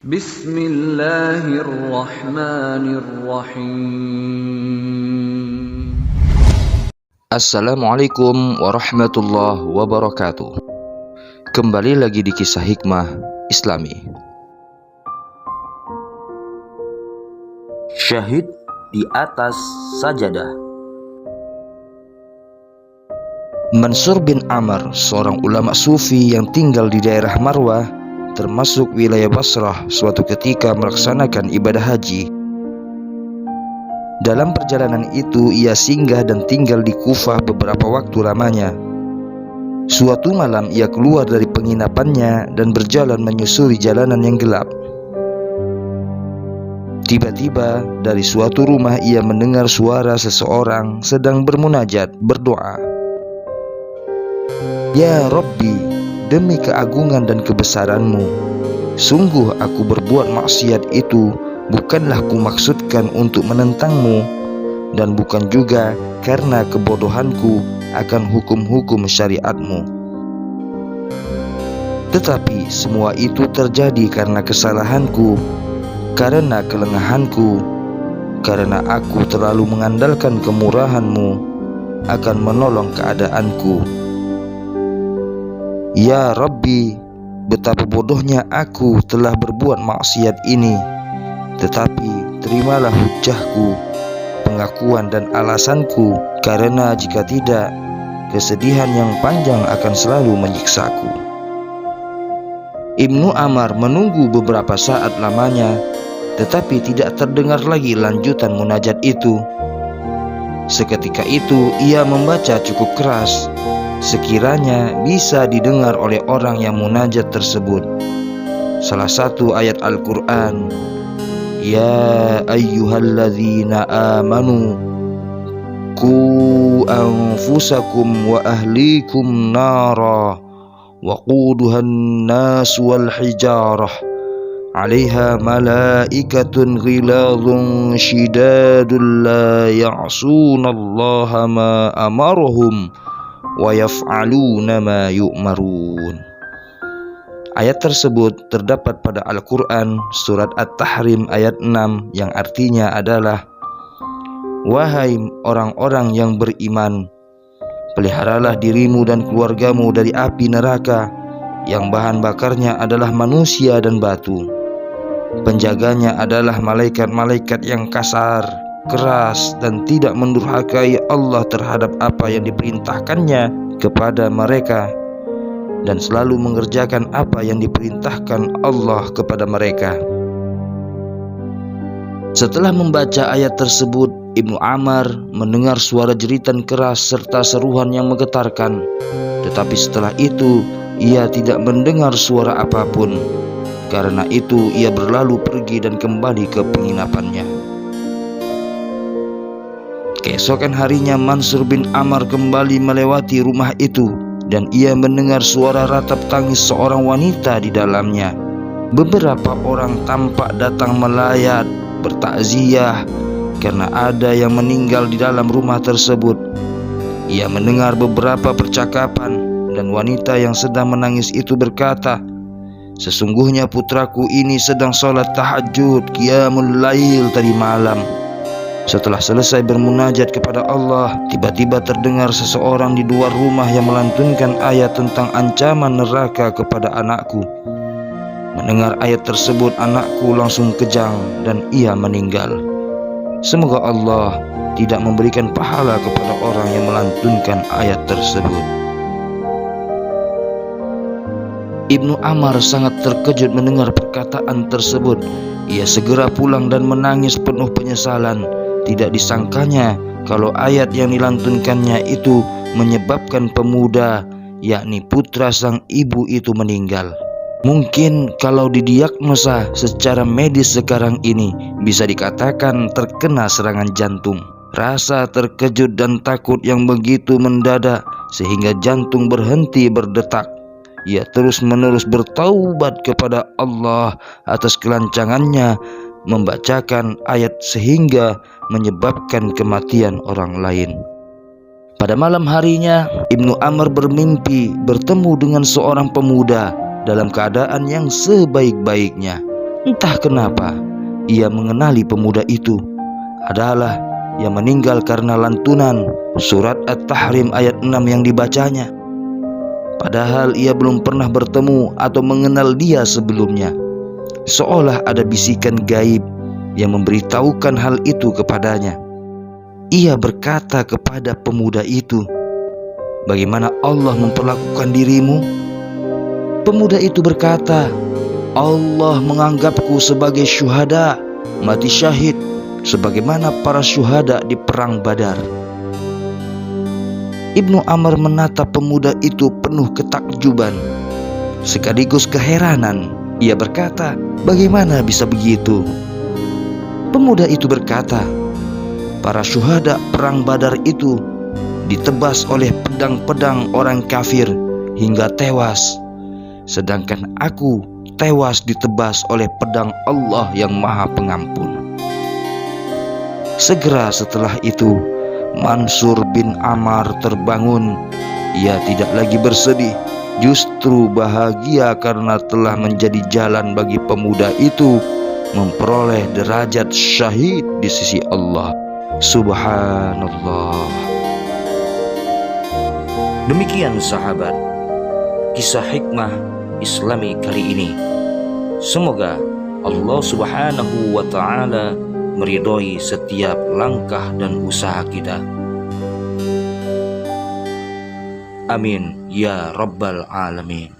Bismillahirrahmanirrahim. Assalamualaikum warahmatullahi wabarakatuh. Kembali lagi di kisah hikmah Islami. Syahid di atas sajadah. Mansur bin Amr, seorang ulama sufi yang tinggal di daerah Marwah, termasuk wilayah Basrah, suatu ketika melaksanakan ibadah haji. Dalam perjalanan itu ia singgah dan tinggal di Kufah beberapa waktu lamanya. Suatu malam ia keluar dari penginapannya dan berjalan menyusuri jalanan yang gelap. Tiba-tiba dari suatu rumah ia mendengar suara seseorang sedang bermunajat, berdoa. Ya Rabbi, demi keagungan dan kebesaran-Mu, sungguh aku berbuat maksiat itu bukanlah kumaksudkan untuk menentang-Mu, dan bukan juga karena kebodohanku akan hukum-hukum syariat-Mu. Tetapi semua itu terjadi karena kesalahanku, karena kelengahanku, karena aku terlalu mengandalkan kemurahan-Mu akan menolong keadaanku. Ya Rabbi, betapa bodohnya aku telah berbuat maksiat ini. Tetapi terimalah hujahku, pengakuan dan alasanku, karena jika tidak, kesedihan yang panjang akan selalu menyiksaku. Ibnu Amr menunggu beberapa saat lamanya, tetapi tidak terdengar lagi lanjutan munajat itu. Seketika itu ia membaca cukup keras, sekiranya bisa didengar oleh orang yang munajat tersebut. Salah satu ayat Al-Quran, Ya ayyuhalladzina amanu Qu anfusakum wa ahlikum nara Waquduhan nas wal hijarah Alaiha malaikatun ghiladun shidadun la ya'sunallaha ma amarahum wa yaf'aluna ma yu'marun. Ayat tersebut terdapat pada Al-Quran surat At-Tahrim ayat 6 yang artinya adalah, Wahai orang-orang yang beriman, peliharalah dirimu dan keluargamu dari api neraka yang bahan bakarnya adalah manusia dan batu. Penjaganya adalah malaikat-malaikat yang kasar, keras dan tidak mendurhakai Allah terhadap apa yang diperintahkannya kepada mereka, dan selalu mengerjakan apa yang diperintahkan Allah kepada mereka. Setelah membaca ayat tersebut, Ibnu Amr mendengar suara jeritan keras serta seruan yang menggetarkan. Tetapi setelah itu ia tidak mendengar suara apapun. Karena itu ia berlalu pergi dan kembali ke penginapannya. Keesokan harinya Mansur bin Amr kembali melewati rumah itu, dan ia mendengar suara ratap tangis seorang wanita di dalamnya. Beberapa orang tampak datang melayat, bertakziah karena ada yang meninggal di dalam rumah tersebut. Ia mendengar beberapa percakapan, dan wanita yang sedang menangis itu berkata, Sesungguhnya putraku ini sedang sholat tahajud, qiyamul lail tadi malam. Setelah selesai bermunajat kepada Allah, tiba-tiba terdengar seseorang di luar rumah yang melantunkan ayat tentang ancaman neraka kepada anakku. Mendengar ayat tersebut, anakku langsung kejang dan ia meninggal. Semoga Allah tidak memberikan pahala kepada orang yang melantunkan ayat tersebut. Ibnu Amr sangat terkejut mendengar perkataan tersebut. Ia segera pulang dan menangis penuh penyesalan. Tidak disangkanya kalau ayat yang dilantunkannya itu menyebabkan pemuda, yakni putra sang ibu itu meninggal. Mungkin kalau didiagnosa secara medis sekarang ini bisa dikatakan terkena serangan jantung. Rasa terkejut dan takut yang begitu mendadak sehingga jantung berhenti berdetak. Ia terus-menerus bertaubat kepada Allah atas kelancangannya membacakan ayat sehingga menyebabkan kematian orang lain. Pada malam harinya, Ibnu Amr bermimpi bertemu dengan seorang pemuda dalam keadaan yang sebaik-baiknya. Entah kenapa ia mengenali pemuda itu adalah yang meninggal karena lantunan surat At-Tahrim ayat 6 yang dibacanya. Padahal ia belum pernah bertemu atau mengenal dia sebelumnya. Seolah ada bisikan gaib yang memberitahukan hal itu kepadanya. Ia berkata kepada pemuda itu, "Bagaimana Allah memperlakukan dirimu?" Pemuda itu berkata, "Allah menganggapku sebagai syuhada, mati syahid, sebagaimana para syuhada di perang Badar." Ibnu Amr menatap pemuda itu penuh ketakjuban, sekaligus keheranan. Ia berkata, "Bagaimana bisa begitu?" Pemuda itu berkata, "Para syuhada perang Badar itu ditebas oleh pedang-pedang orang kafir hingga tewas, sedangkan aku tewas ditebas oleh pedang Allah yang Maha Pengampun." Segera setelah itu Mansur bin Ammar terbangun. Ia tidak lagi bersedih, justru bahagia karena telah menjadi jalan bagi pemuda itu memperoleh derajat syahid di sisi Allah. Subhanallah. Demikian sahabat, kisah hikmah Islami kali ini. Semoga Allah Subhanahu wa ta'ala meridhoi setiap langkah dan usaha kita. Amin ya rabbal alamin.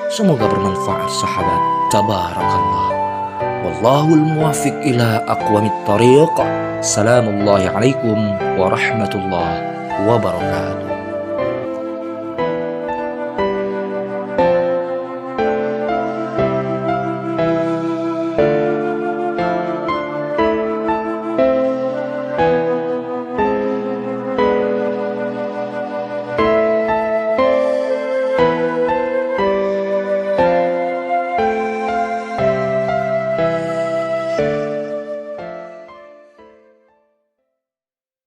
Semoga bermanfaat sahabat. Tabarakallah. Wallahul muwaffiq ila aqwamit thariq. Assalamualaikum warahmatullahi wabarakatuh.